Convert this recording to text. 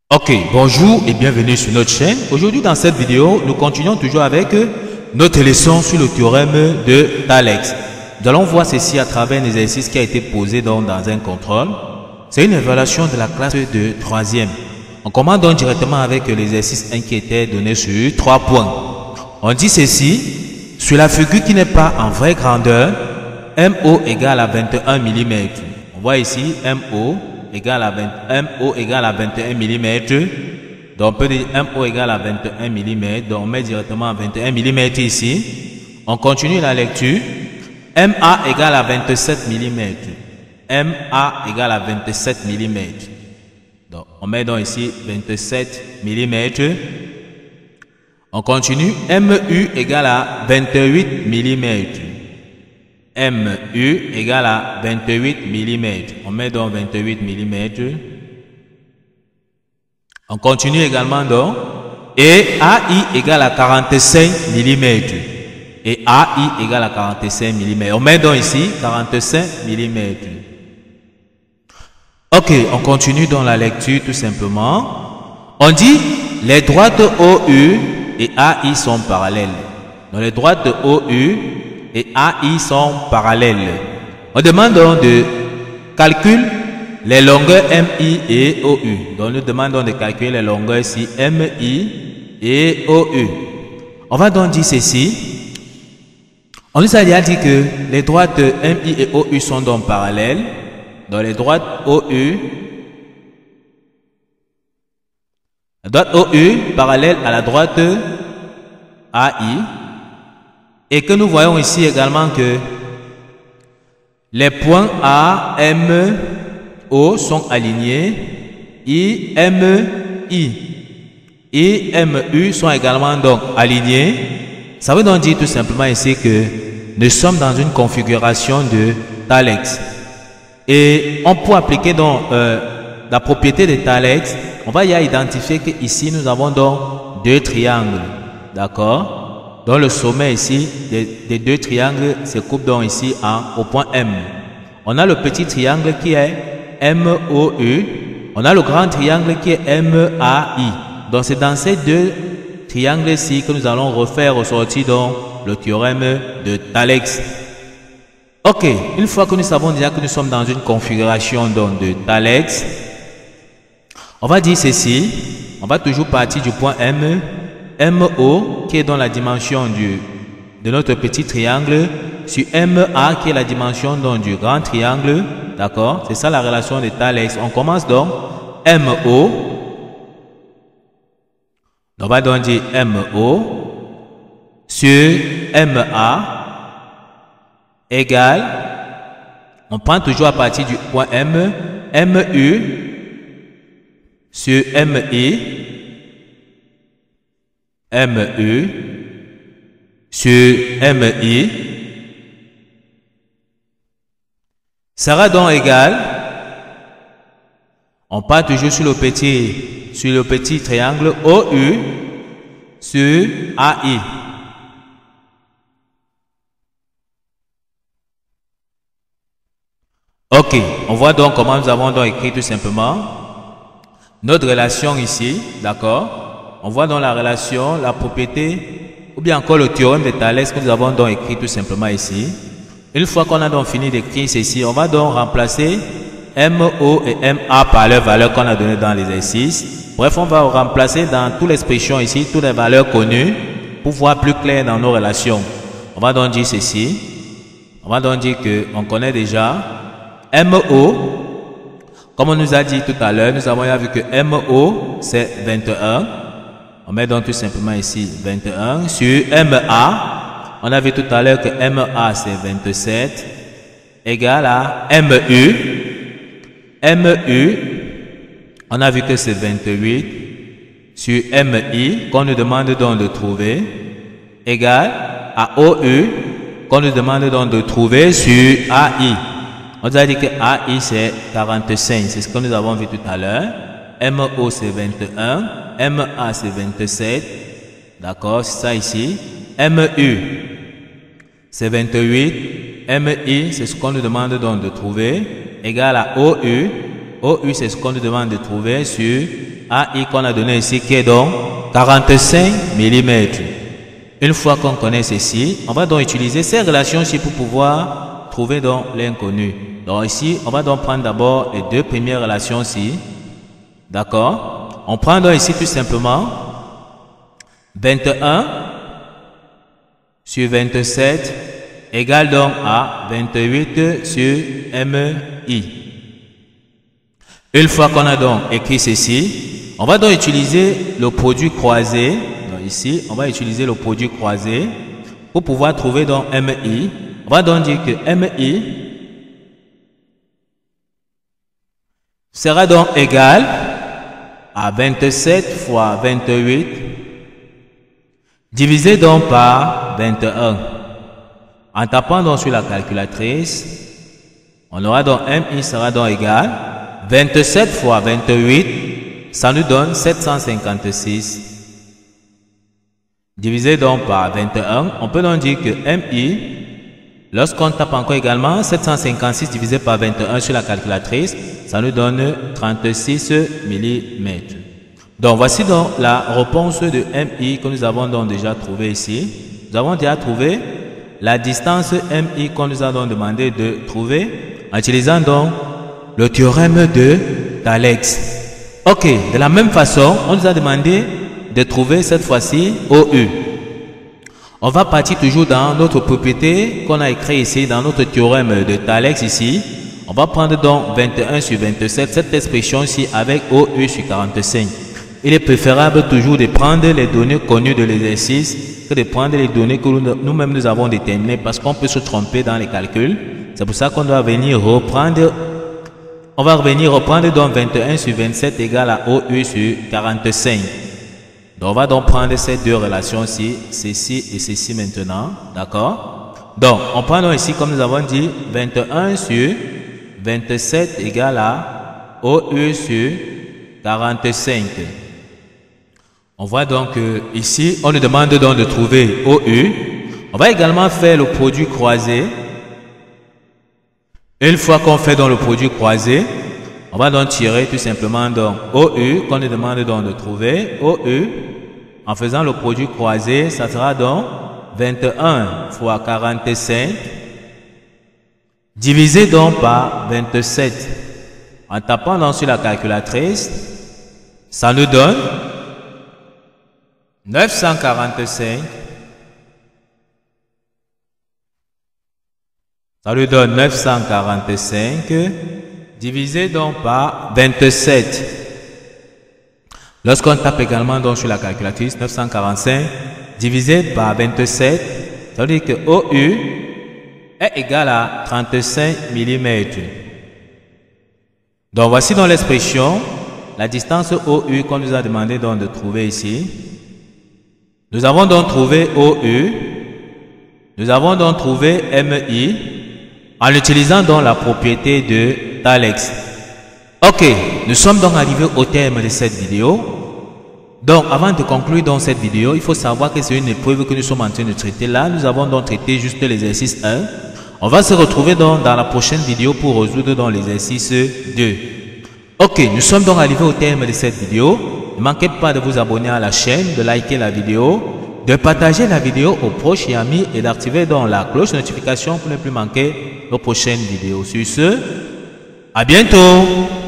Ok, bonjour et bienvenue sur notre chaîne. Aujourd'hui dans cette vidéo, nous continuons toujours avec notre leçon sur le théorème de Thales. Nous allons voir ceci à travers un exercice qui a été posé dans un contrôle. C'est une évaluation de la classe de 3e. On commence donc directement avec l'exercice 1 qui était donné sur 3 points. On dit ceci, sur la figure qui n'est pas en vraie grandeur, MO égale à 21 mm. On voit ici MO égale à 21 mm. Donc on peut dire MO égale à 21 mm. Donc on met directement 21 mm ici. On continue la lecture. MA égale à 27 mm. MA égale à 27 mm. Donc on met donc ici 27 mm. On continue. MU égale à 28 mm. MU égale à 28 mm. On met donc 28 mm. On continue également donc. Et AI égale à 45 mm. Et AI égale à 45 mm. On met donc ici 45 mm. Ok, on continue dans la lecture tout simplement. On dit les droites OU et AI sont parallèles. Donc les droites OU et AI sont parallèles. On demande donc de calculer les longueurs MI et OU. Donc nous demandons de calculer les longueurs ici MI et OU. On va donc dire ceci. On nous a déjà dit que les droites MI et OU sont donc parallèles. Donc les droites OU, la droite OU parallèle à la droite AI. Et que nous voyons ici également que les points A, M, O sont alignés. I, M, I et M, U sont également donc alignés. Ça veut donc dire tout simplement ici que nous sommes dans une configuration de Thales. Et on peut appliquer donc la propriété de Thales. On va y identifier qu'ici nous avons donc deux triangles. D'accord? Dans le sommet ici, des deux triangles se coupent donc ici au point M. On a le petit triangle qui est MOU. On a le grand triangle qui est MAI. Donc c'est dans ces deux triangles-ci que nous allons refaire ressortir donc le théorème de Thales. Ok, une fois que nous savons déjà que nous sommes dans une configuration donc de Thales, on va dire ceci. On va toujours partir du point M. MO qui est dans la dimension de notre petit triangle sur MA qui est la dimension donc du grand triangle. D'accord? C'est ça la relation de Thales. On commence donc MO. On va donc dire MO sur MA égale. On prend toujours à partir du point M. MU sur MI. MU sur MI sera donc égal. On part toujours sur le petit triangle OU sur AI. Ok, on voit donc comment nous avons donc écrit tout simplement notre relation ici, d'accord? On voit dans la relation, la propriété, ou bien encore le théorème de Thalès que nous avons donc écrit tout simplement ici. Une fois qu'on a donc fini d'écrire ceci, on va donc remplacer MO et MA par leurs valeurs qu'on a données dans l'exercice. Bref, on va remplacer dans toute l'expression ici, toutes les valeurs connues pour voir plus clair dans nos relations. On va donc dire ceci. On va donc dire qu'on connaît déjà MO. Comme on nous a dit tout à l'heure, nous avons vu que MO c'est 21. On met donc tout simplement ici 21 sur MA. On a vu tout à l'heure que MA c'est 27 égale à MU. MU, on a vu que c'est 28 sur MI qu'on nous demande donc de trouver égale à OU qu'on nous demande donc de trouver sur AI. On nous a dit que AI c'est 45, c'est ce que nous avons vu tout à l'heure. MO c'est 21, MA c'est 27, d'accord, c'est ça ici. MU c'est 28, MI c'est ce qu'on nous demande donc de trouver, égal à OU. OU c'est ce qu'on nous demande de trouver sur AI qu'on a donné ici qui est donc 45 mm. Une fois qu'on connaît ceci, on va donc utiliser ces relations-ci pour pouvoir trouver donc l'inconnu. Donc ici, on va donc prendre d'abord les deux premières relations-ci. D'accord? On prend donc ici tout simplement 21 sur 27 égale donc à 28 sur MI. Une fois qu'on a donc écrit ceci, on va donc utiliser le produit croisé. Donc ici, on va utiliser le produit croisé pour pouvoir trouver donc MI. On va donc dire que MI sera donc égal à 27 fois 28 divisé donc par 21. En tapant donc sur la calculatrice, on aura donc MI sera donc égal 27 fois 28, ça nous donne 756. Divisé donc par 21, on peut donc dire que MI, lorsqu'on tape encore également 756 divisé par 21 sur la calculatrice, ça nous donne 36 mm. Donc voici donc la réponse de MI que nous avons donc déjà trouvé ici. Nous avons déjà trouvé la distance MI qu'on nous a donc demandé de trouver en utilisant donc le théorème de Thales. Ok, de la même façon, on nous a demandé de trouver cette fois-ci OU. On va partir toujours dans notre propriété qu'on a écrit ici, dans notre théorème de Thales ici. On va prendre donc 21 sur 27, cette expression-ci avec OU sur 45. Il est préférable toujours de prendre les données connues de l'exercice que de prendre les données que nous-mêmes nous avons déterminées parce qu'on peut se tromper dans les calculs. C'est pour ça qu'on doit venir reprendre. On va revenir reprendre donc 21 sur 27 égale à OU sur 45. Donc on va donc prendre ces deux relations-ci, ceci et ceci maintenant. D'accord? Donc on prend donc ici, comme nous avons dit, 21 sur 27 égale à OU sur 45. On voit donc ici, on nous demande donc de trouver OU. On va également faire le produit croisé. Une fois qu'on fait donc le produit croisé, on va donc tirer tout simplement donc OU qu'on nous demande donc de trouver. OU, en faisant le produit croisé, ça sera donc 21 fois 45 divisé donc par 27. En tapant donc sur la calculatrice, ça nous donne 945. Ça lui donne 945 divisé donc par 27. Lorsqu'on tape également donc sur la calculatrice 945 divisé par 27, ça veut dire que OU est égal à 35 mm. Donc voici donc l'expression, la distance OU qu'on nous a demandé donc de trouver ici. Nous avons donc trouvé OU, nous avons donc trouvé MI en utilisant donc la propriété de Thales. Ok, nous sommes donc arrivés au terme de cette vidéo. Donc avant de conclure dans cette vidéo, il faut savoir que c'est une épreuve que nous sommes en train de traiter là. Nous avons donc traité juste l'exercice 1. On va se retrouver donc dans la prochaine vidéo pour résoudre dans l'exercice 2. Ok, nous sommes donc arrivés au terme de cette vidéo. Ne manquez pas de vous abonner à la chaîne, de liker la vidéo, de partager la vidéo aux proches et amis et d'activer donc la cloche de notification pour ne plus manquer nos prochaines vidéos. Sur ce, à bientôt!